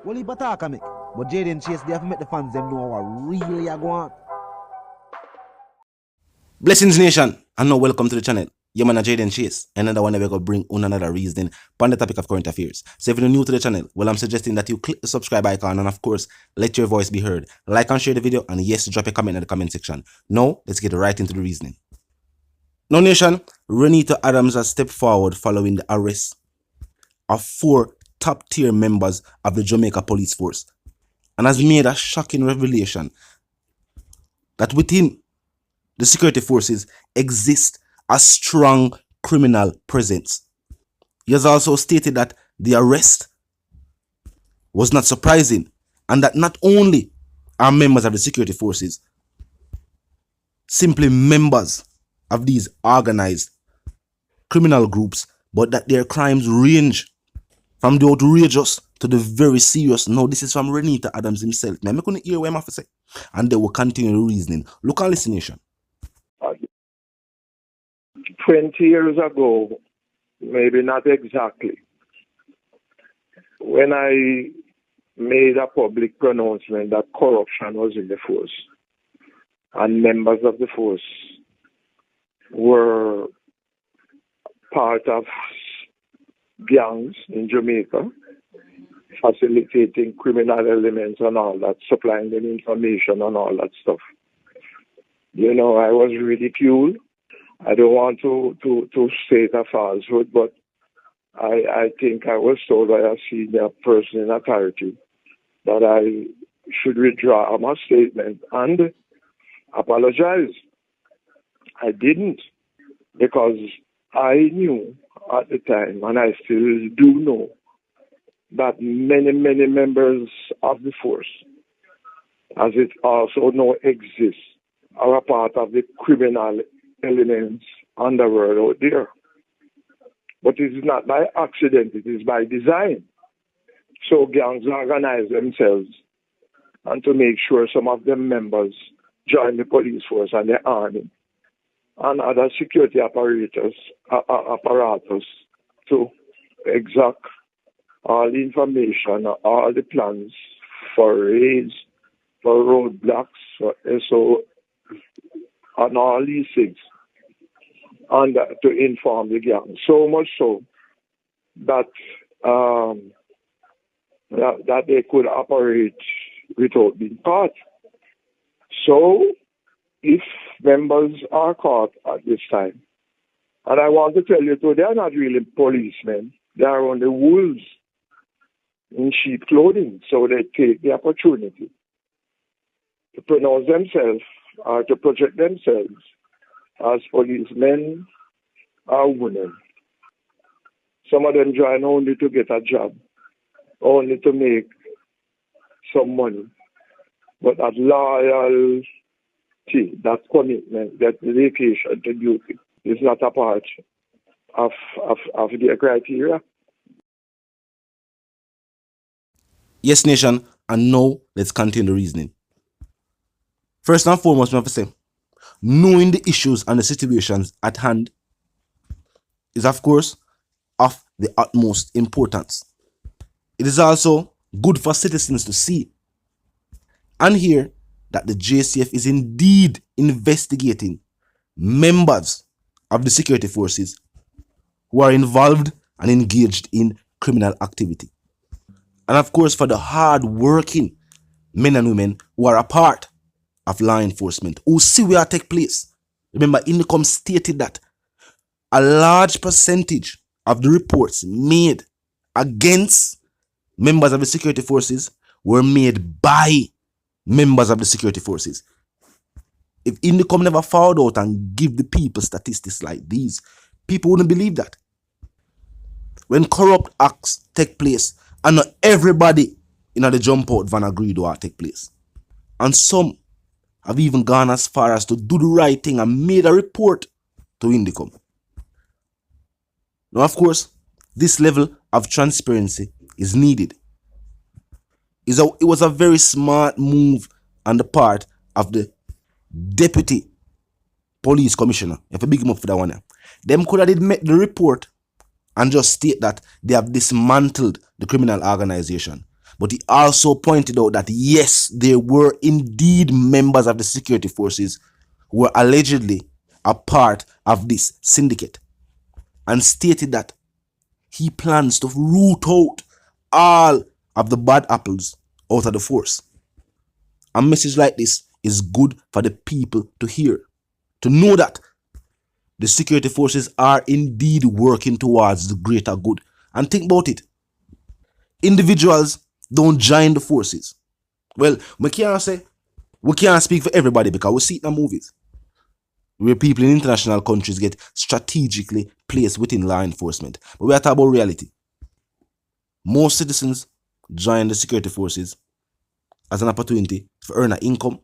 Well, he attack me. But Jaden Chase, they have to make the fans them know what really are going on. Blessings Nation, and now welcome to the channel. Your man Jaden Chase, another one that we're going to bring on another reasoning on the topic of current affairs. So if you're new to the channel, well, I'm suggesting that you click the subscribe icon and of course, let your voice be heard. Like and share the video, and yes, drop a comment in the comment section. Now, let's get right into the reasoning. Now Nation, Reneto Adams has stepped forward following the arrest of 4 top tier members of the Jamaica Police Force and has made a shocking revelation that within the security forces exist a strong criminal presence. He has also stated that the arrest was not surprising and that not only are members of the security forces simply members of these organized criminal groups, but that their crimes range from the outrageous to the very serious. Now, this is from Reneto Adams himself. I'm going to hear what I'm going to say, and they will continue the reasoning. Look and listen, Nation. 20 years ago, maybe not exactly, when I made a public pronouncement that corruption was in the force and members of the force were part of gangs in Jamaica, facilitating criminal elements and all that, supplying them information and all that stuff. You know, I was ridiculed. I don't want to state a falsehood, but I think I was told by a senior person in authority that I should withdraw my statement and apologize. I didn't, because I knew at the time, and I still do know, that many members of the force, as it also now exists, are a part of the criminal elements underworld out there. But it is not by accident, it is by design. So gangs organize themselves and to make sure some of them members join the police force and the army and other security apparatus to exact all the information, all the plans for raids, for roadblocks, for SO, and all these things, and to inform the gang. So much so that that they could operate without being caught. So, if members are caught at this time, and I want to tell you too, they are not really policemen. They are only wolves in sheep clothing. So they take the opportunity to pronounce themselves or to project themselves as policemen or women. Some of them join only to get a job, only to make some money. But that loyalty, that commitment, that dedication to duty is not a part of their criteria. Yes, Nation, and now let's continue the reasoning. First and foremost, we have to say, knowing the issues and the situations at hand is, of course, of the utmost importance. It is also good for citizens to see and hear that the JCF is indeed investigating members of the security forces who are involved and engaged in criminal activity. And of course, for the hard-working men and women who are a part of law enforcement, who see where it take place. Remember, Income stated that a large percentage of the reports made against members of the security forces were made by members of the security forces. If Income never found out and give the people statistics like these, people wouldn't believe that. When corrupt acts take place, and not everybody in the jump out van agreed what take place. And some have even gone as far as to do the right thing and made a report to Income. Now, of course, this level of transparency is needed. It was a very smart move on the part of the deputy police commissioner. You have to big him up for that one. Them could have made the report and just state that they have dismantled the criminal organization. But he also pointed out that yes, there were indeed members of the security forces who were allegedly a part of this syndicate, and stated that he plans to root out all of the bad apples out of the force. A message like this is good for the people to hear, to know that the security forces are indeed working towards the greater good. And think about it. Individuals don't join the forces. Well, we can't speak for everybody because we see it in the movies where people in international countries get strategically placed within law enforcement. But we are talking about reality. Most citizens join the security forces as an opportunity to earn an income,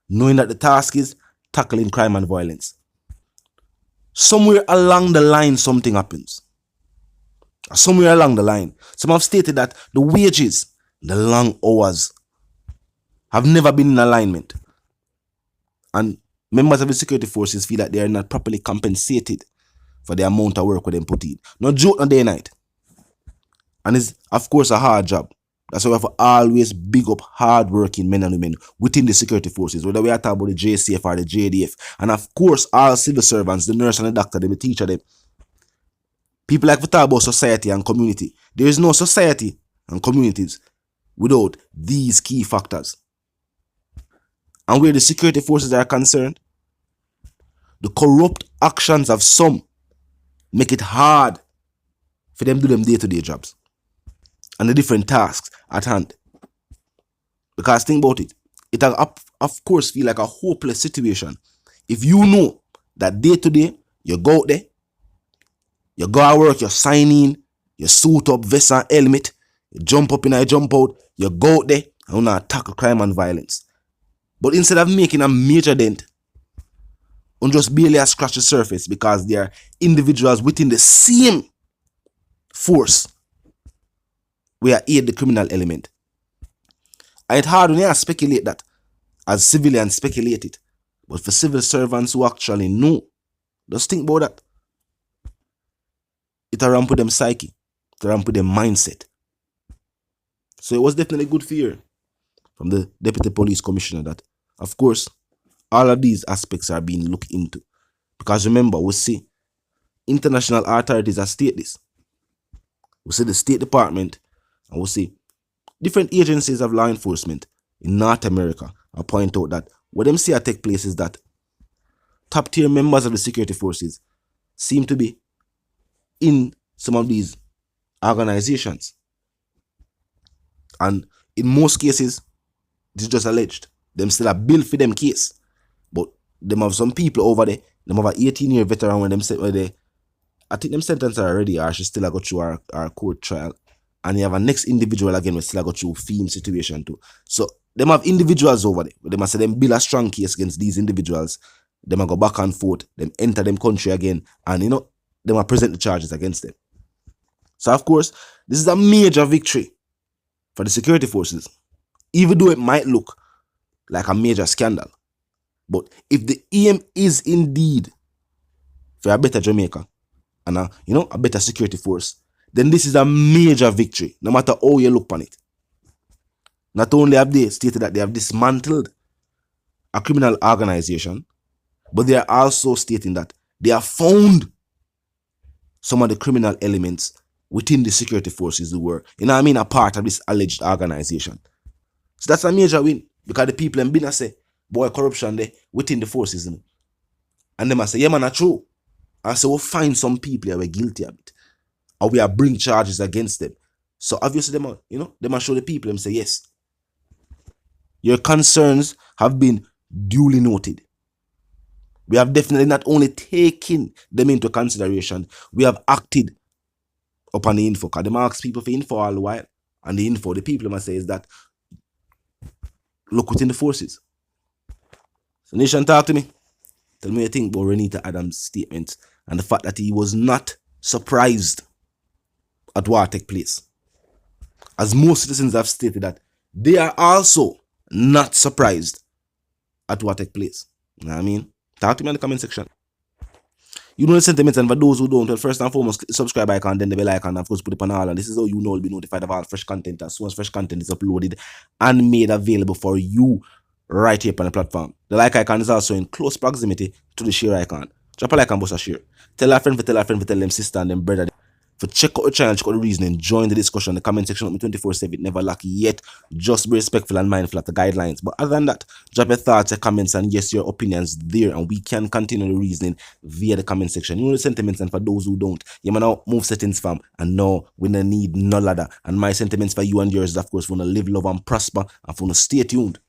knowing that the task is tackling crime and violence. Somewhere along the line, something happens. Somewhere along the line, some have stated that the wages, the long hours, have never been in alignment. And members of the security forces feel that they are not properly compensated for the amount of work with them put in. No joke, no day and night. And it's, of course, a hard job. That's why we have to always big up hard-working men and women within the security forces, whether we are talking about the JCF or the JDF. And of course, all civil servants, the nurse and the doctor, the teacher, them. People like to talk about society and community. There is no society and communities without these key factors. And where the security forces are concerned, the corrupt actions of some make it hard for them to do them day-to-day jobs and the different tasks at hand. Because think about it, it will of course feel like a hopeless situation if you know that day-to-day you go out there, you go to work, you sign in, you suit up, vest and helmet, you jump up in and you jump out, you go out there and you not tackle crime and violence. But instead of making a major dent, you just barely scratch the surface because there are individuals within the same force where aid the criminal element. And it's hard when you speculate that as civilians speculate it. But for civil servants who actually know, just think about that. It ramp with them psyche, it ramp with them mindset. So it was definitely good fear from the Deputy Police Commissioner that, of course, all of these aspects are being looked into. Because remember, we see international authorities that state this. We see the State Department and we see different agencies of law enforcement in North America point out that what them see take place is that top tier members of the security forces seem to be in some of these organizations. And in most cases, this is just alleged. Them still a bill for them case. But them have some people over there, them have an 18-year veteran when them say where they, I think them sentences are already or she still go through our court trial. And you have a next individual again we still go through theme situation too. So them have individuals over there. They must say them build a strong case against these individuals. Them go back and forth, them enter them country again, and them present the charges against them. So of course, this is a major victory for the security forces, even though it might look like a major scandal. But if the aim is indeed for a better Jamaica and a better security force, then this is a major victory, no matter how you look on it. Not only have they stated that they have dismantled a criminal organization, but they are also stating that they have found some of the criminal elements within the security forces who were, a part of this alleged organization. So that's a major win, because the people in Bina say, boy, corruption there within the forces. And they must say, yeah, man, that's true. And so we'll find some people who are guilty of it, or we are bring charges against them. So obviously, they must show the people and say, yes, your concerns have been duly noted. We have definitely not only taken them into consideration, we have acted upon the info. Because they ask people for info all the while. And the info, the people must say is that, look within the forces. So Nation, talk to me. Tell me what you think about Reneto Adams' statement and the fact that he was not surprised at what took place. As most citizens have stated that they are also not surprised at what took place. You know what I mean? Talk to me in the comment section. You know the sentiments, and for those who don't, well, first and foremost, click the subscribe icon, then the bell icon, and of course put it on all, and this is how you know you'll be notified of all fresh content as soon as fresh content is uploaded and made available for you right here on the platform. The like icon is also in close proximity to the share icon. Drop a like and bust a share. Tell a friend, tell them sister and them brother. For check out the channel, check out the reasoning, join the discussion, the comment section with me 24/7, never lack yet. Just be respectful and mindful of the guidelines. But other than that, drop your thoughts, your comments, and yes, your opinions there, and we can continue the reasoning via the comment section. You know the sentiments, and for those who don't, you may now move settings, fam, and no, we don't need no ladder. And my sentiments for you and yours is, of course, we want to live, love, and prosper, and for to stay tuned.